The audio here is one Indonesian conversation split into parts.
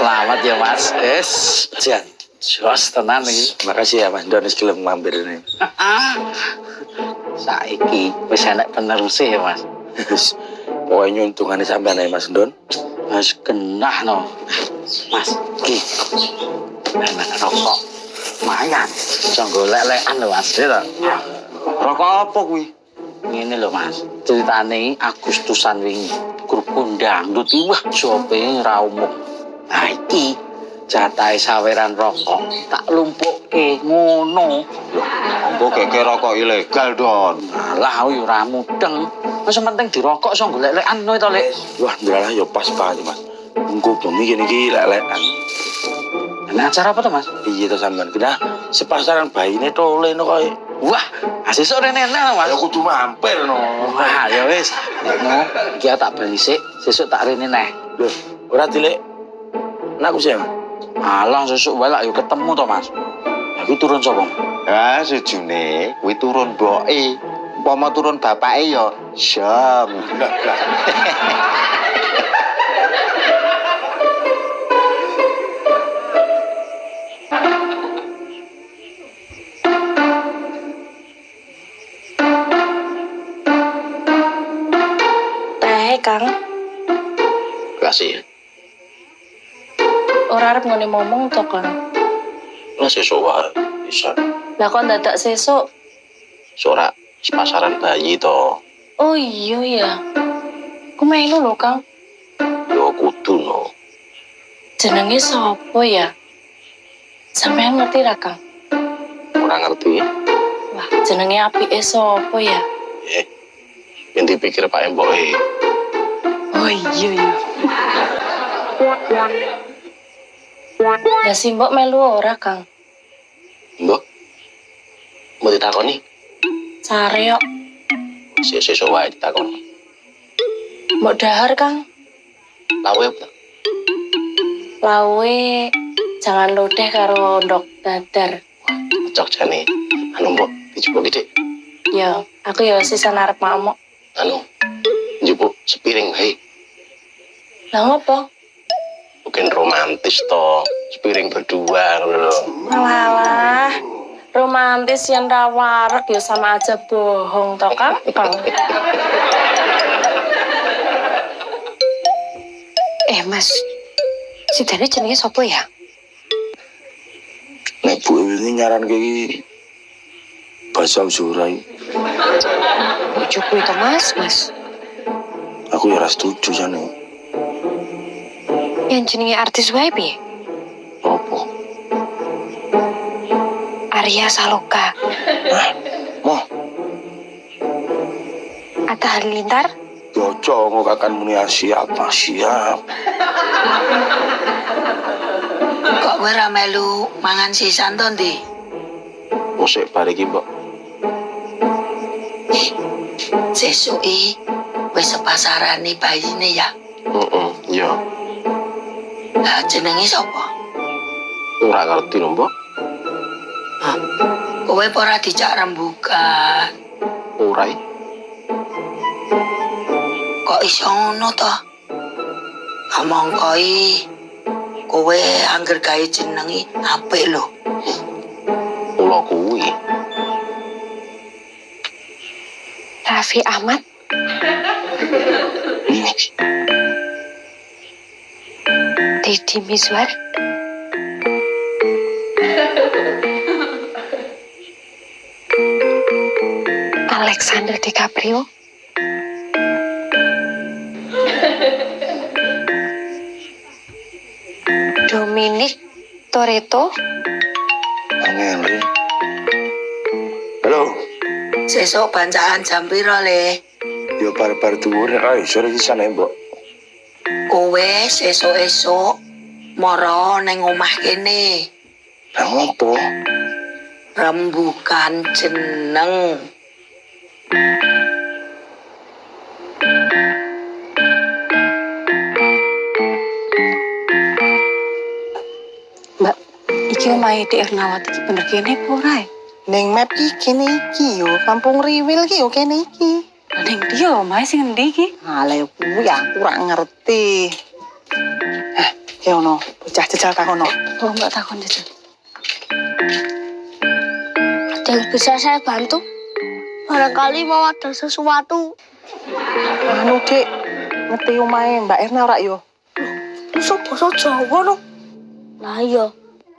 Selamat ya Mas. Jan. Jos tenan iki. Makasih ya Mas Don wis gelem mampir ini. Saiki wis enek penerus ya Mas. Pokoknya untungane sampean ya Mas Don. Wis genah no. Mas, iki. Enak rokok. Lumayan. Iso golek-lekan lho Mas. Rokok apa kuwi? Ngene lho Mas. Ceritane Agustusan wingi. Grup dangdut iki wah jope ra umum. Nah iki jatahe saweran rokok tak lumpukke ngono. Kok keke rokok ilegal Don. Alah yo ora mudeng. Wis penting dirokok iso golek-lekan ngono to Lek. Wah ndalah ya pas banget Mas. Engko bengi kene iki lek-lekan. Ana acara apa to Mas? Iya to sampean. Kena sepasaran bayine tole no koe. Wah, sesuk rene Mas. Ya kudu mampir no. Wah, ya wis. Ngono, iki tak bali sik, sesuk tak rene neh. Lho, ora dilek. Nak sih. Alah sesuk wae lak yo ketemu to Mas. Aku turun sapa? Ah, sejune kuwi turun mboke. Umpama turun bapake ya syam. Teh, Kang. Kasih. Ora arep ngene ngomong to, Kang. Lah sesuk wae bisa. Lah kok dadak sesuk? Sora pasaran bayi to. Oh iya ya. Ku melu lho, Kang. Yo kudu no. Jenenge sapa ya? Sampeyan ngerti ra, Kang? Ora ngerti. Wah, jenenge apike sapa ya? Yang dipikir Pak Emboe. Oh iya ya. Lah si Mbok melu ora, Kang? Mbok. Mau ditakoni? Sare kok. Sesuk wae ditakoni. Mbok dahar, Kang. Lawe apa? Lawe jangan lodeh karo ndok dadar. Cocok jane. Anu Mbok, dijupuk gede. Ya, aku ya sisan arep mamuk. Anu, njupuk sepiring bae. Lah ngopo? Mungkin romantis toh, sepiring berdua ngono lho. Walah, romantis yang rawarek ya sama aja bohong toh Kang. Mas, si Dani jenenge sapa ya? Nek Bu ini nyaran kayak bahasa Zurai. Bojoku itu Mas. Aku ya ras setuju jane. Yang jenenge artis wae piye? Apa? Arya Saloka. Moh, Atta Halilintar? yojo ngokakan muni siap. Kok kowe ra melu mangan sisan to, Ndi? Musik bare iki, Mbok. Sesuke wis sepasarane bayine ya. Iya. Lah jenenge sapa? Ora ngerti lho, Mbok. Kowe ora dijak rembugan. Ora. Kok iso ngono to? Kamangkoi kowe angger gawe jenenge apik lho. Kula kuwi. Raffi Ahmad? Deddy Mizwar? Alexander DiCaprio? Dominic Toretto? Angel. Halo. Sesuk bancaan jam pira, Le? Yo bar-bar dhuwur ae sore sisan ae, Mbok. Kowe sesuk-esuk mara ning omah kene. Lah ngopo? Rembugan jeneng. Mbak, iki omahe Dik Ernawati iki bener kene apa ora? Ning map iki kene iki yo, Kampung Riwil iki yo kene iki. Ning ndi yo omahe sing endi iki? Lah kuwi aku ora ngerti. Ya ono, bocah jejal takono. Oh, Mbak takon jejal. Ada yang bisa saya bantu? Barangkali mau ada sesuatu. Anu, Dik, ngerti omahe Mbak Erna ora yo? Masa bahasa Jawa no? Nah iya,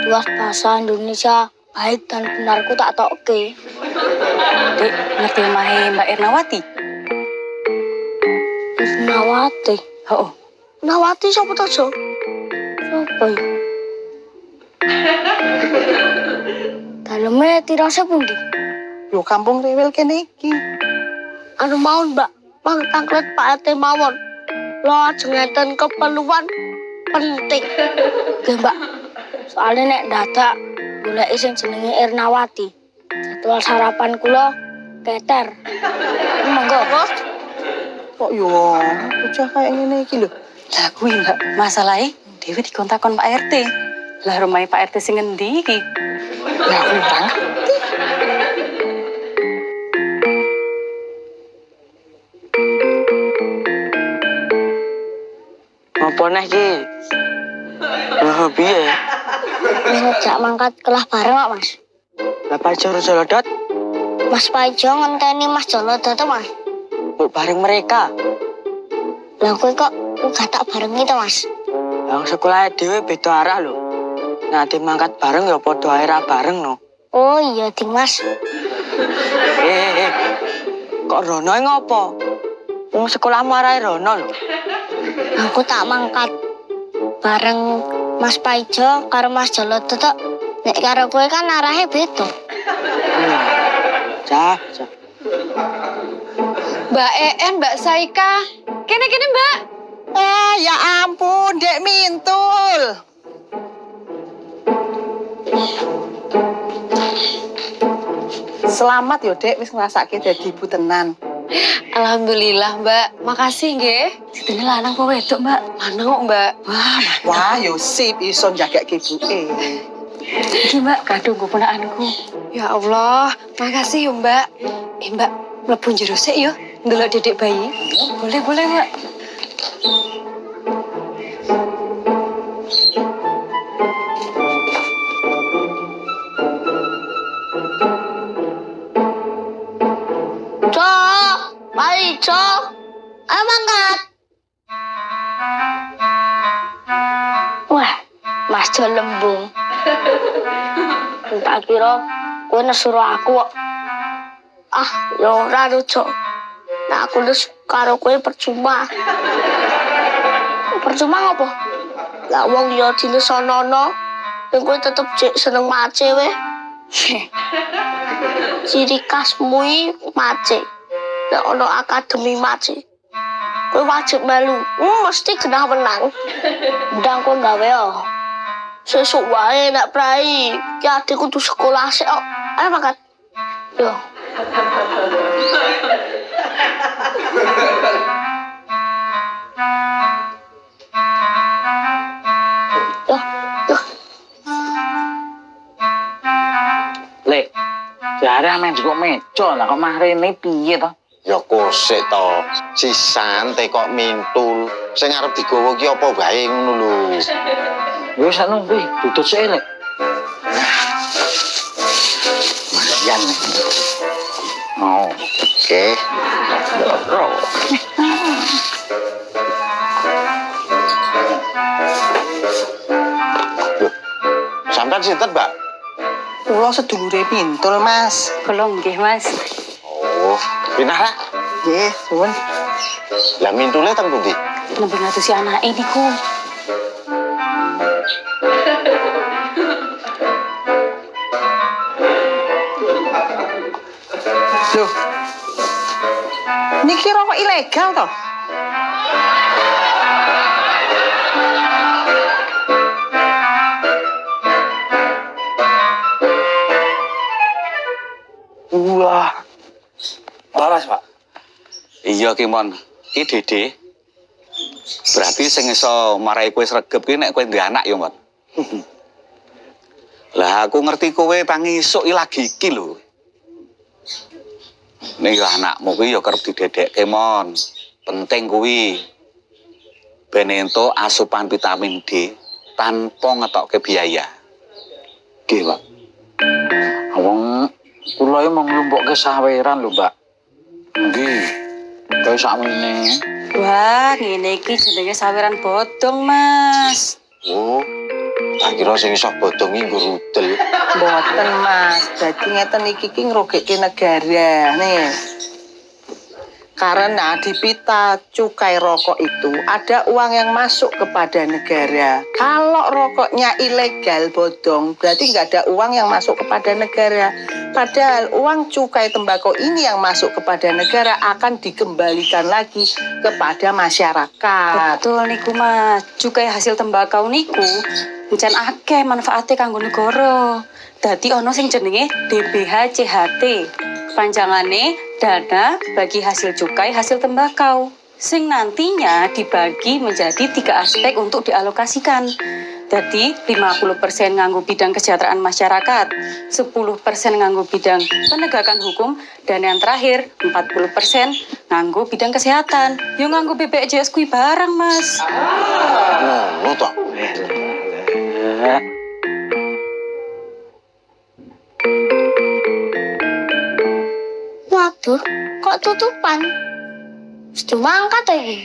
luas bahasa Indonesia baik dan benarku tak tokke. Dek, ngerti omahe Mbak Ernawati? Nawati. Oh, Nawati siapa to, Jo? Siapa ya? Daleme tirase pundi? Yo kampung Riwil kene iki. Anu mawon, Mbak. Mang tanglet Pak RT mawon. Lo jengeten keperluan penting. Nggih, Mbak. Soalnya nek dadak goleki sing jenenge Ernawati. Jadwal sarapan kula keter. Monggo. Kok yo bocah kayak ngene iki lho. lah kuwi Mbak, masalahe Dewi dikontakon Pak RT. Lah rumah Pak RT sing ngendi iki? Lah aku ora ngerti. Apa nih ki? Loh piye? Ngejak mangkat kelah bareng kok, Mas. Lah Paijo Jolodot Mas Paijo ngenteni Mas Jolodot to, Mas. kok bareng mereka. Lah kowe kok gak tak bareng itu, Mas. Yang sekolah dhewe beda arah lho. Nah, mangkat bareng ya padha ae ra bareng no. Oh iya, Ding Mas. Kok Rono ngopo? Wong sekolahmu arahe Rono lho. Aku tak mangkat bareng Mas Paijo karo Mas Jolodot tok. Nek karo kowe kan arahe beda. Cah. Mbak En, Mbak Saika. Kene Mbak. Ya ampun, Dek Mintul. Selamat yo, Dek, wis ngrasake dadi ibu tenan. Alhamdulillah, Mbak. Makasih nggih. Sidene lanang apa wedok, Mbak? Lanang kok, Mbak. Wah, yo sip iso njagake ibuke. Iki, Mbak, kado nggo ponakanku. Ya Allah, makasih yo, Mbak. Mbak, mlebu njero sik yo, ndelok Dedek bayi. Boleh, Mbak. Paijo, ayo mangkat. Wah, Mas Jo lembung. Tak kira kowe nesuruh aku kok. Ah, ya ora lho, Jo. Nah, aku wis karo kowe percuma. Percuma ngopo? Lah wong ya dilesonono, ning kowe tetep jek seneng mace we. Ciri khasmu iki mace. Nek ono akademi mace. Kowe wajib melu. Mesti kena menang. Ndang kowe gawe yo. Sesuk wae nek prai, ki adikku kudu sekolah sik kok. Ayo mangkat. Yo. Lek, jare amen kok meco lah kok mah rene piye to? Ya kosek to. Si Sante kok Mintul. Sing arep digowo ki apa wae ngono lho. Wis anu kuwi, tutut sik lek. Marian. Oh, Oke. bro. Sampeyan sinten, Mbak? Kula sedulure Mintul, Mas. Kula nggih, Mas. Oh, pinara. Nggih, suwun. Lah Mintule teng pundi? Nembe ngatusi anake niku. Loh. Niki rokok ilegal to? Wah. Laras, Pak. Iya ki mon. Ki Dede. Berarti sing iso marai kowe sregep ki nek kowe duwe anak ya, Mon. Lah aku ngerti kowe tangi isuk lagi iki lho. Ning anakmu kuwi ya kerep didedekke, Mon. Penting kuwi. Ben entuk asupan vitamin D tanpa ngetokke biaya. Nggih, Pak. Wong kula iki mau nglumpukke saweran lho, Mbak. Nggih. Kaya sakmene. Wah, ngene iki jenenge saweran bodong, Mas. Oh, tak kira sing iso bodong iki nggo rudel. Mboten, Mas. Dadi ngeten iki ki ngrugike negara. Nih. Karena di pita cukai rokok itu ada uang yang masuk kepada negara. Kalau rokoknya ilegal bodong, berarti nggak ada uang yang masuk kepada negara. Padahal uang cukai tembakau ini yang masuk kepada negara akan dikembalikan lagi kepada masyarakat. Betul niku, Mas. Cukai hasil tembakau niku encen akeh manfaate kanggo negara. Dadi ana sing jenenge DBH-CHT. Panjangane dana bagi hasil cukai hasil tembakau. Sing nantinya dibagi menjadi 3 aspek untuk dialokasikan. Jadi 50% nganggo bidang kesejahteraan masyarakat, 10% nganggo bidang penegakan hukum, dan yang terakhir 40% nganggo bidang kesehatan. Yo nganggo BPJS kuwi barang, Mas. Ngono to. Waduh, kok tutupan? Mesti mangkat iki.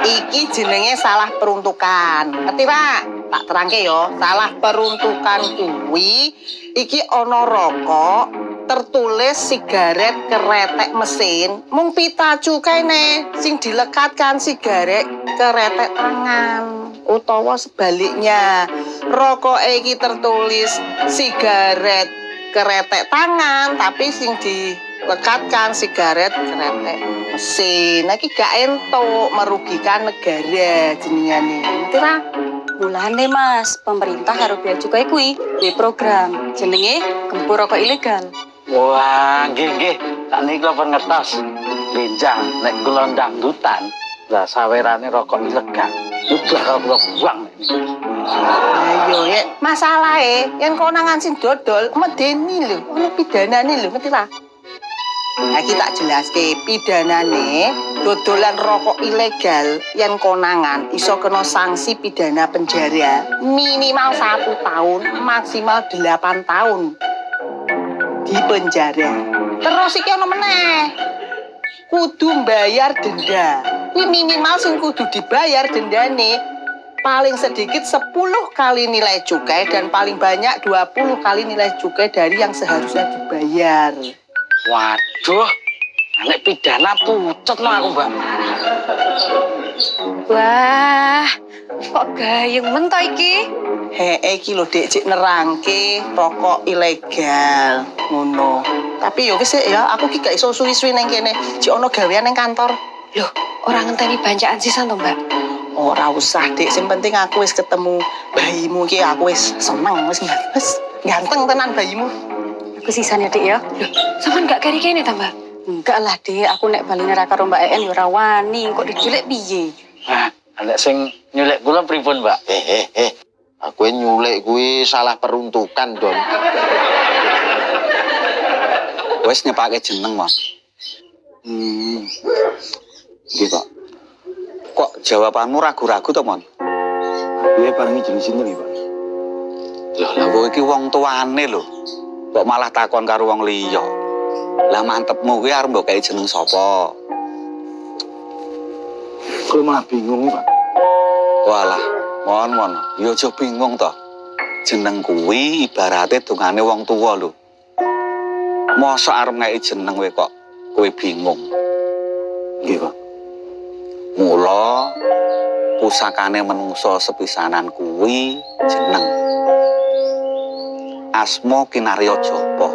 Iki jenenge salah peruntukan. Ngerti, Pak? Tak terangke yo. Salah peruntukan kuwi iki ana rokok tertulis sigaret keretek mesin, mung pita cukai ne sing dilekatkan sigaret keretek tangan. Utawa sebaliknya, rokok iki tertulis sigaret keretek tangan tapi sing dilekatkan sigaret keretek mesin. Nah iki gak entuk, merugikan negara jenengane. Ngerti ra? Mulane, Mas, pemerintah karo bea cukai kuwi duwe program jenenge Gempur Rokok Ilegal. Wah, nggih. Tak niku pun ngetos. Benjang nek kula dangdutan, lah sawerane rokok ilegal. Lu bakal kula buang. Ayo ya, masalahe yen konangan sing dodol medeni lho, ono pidanane lho, ngerti ra? Nah, iki tak jelaske, pidanane dodolan rokok ilegal yen konangan iso kena sanksi pidana penjara minimal 1 tahun, maksimal 8 tahun di penjara. Terus iki ono meneh, kudu bayar denda. Kuwi minimal sing kudu dibayar dendane paling sedikit 10 kali nilai cukai dan paling banyak 20 kali nilai cukai dari yang seharusnya dibayar. Waduh, nek pidana pucet no aku, Mbak. Wah, kok gayeng men to iki? Iki lho Dik, cik nerangke rokok ilegal ngono. Tapi yo wis ya, aku ki gak iso suwi-suwi nang kene. Cik ono gawean nang kantor. Loh, orang ngenteni banjaan sisan to, Mbak? Ora usah, Dik. Sing penting aku wis ketemu bayimu ki, aku wis seneng, wis ganteng tenan bayimu. Aku sisan ya, Dik ya. Loh, sampean gak kene-kene ta, Mbak? Enggak lah, Dik. Aku nek baline ra karo Mbak En yo ora wani, kok diculik piye? Nah, nek sing nyulik kula pripun, Mbak? Aku nyulik kuwi salah peruntukan, Don. Wis nyepake jeneng, Mon. Nggih, Pak. Kok jawabanmu ragu-ragu to, Mon? Iya, paringi jeneng sinten iki, Pak? Lah kowe iki wong tuane lho. Kok malah takon karo wong liya. Lah mantepmu kuwi arep mbok kei jeneng sapa? Kowe malah bingung, Pak. Walah, Mon, ya aja bingung to. Jeneng kuwi ibarate dongane wong tuwa lho. Mosok arep ngei jeneng kowe bingung. Nggih, Pak. Mula pusakane menungso sepisanan kuwi jeneng Asma Kinarya Japa.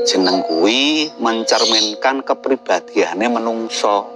Jeneng kuwi mencerminkan kepribadiane menungso.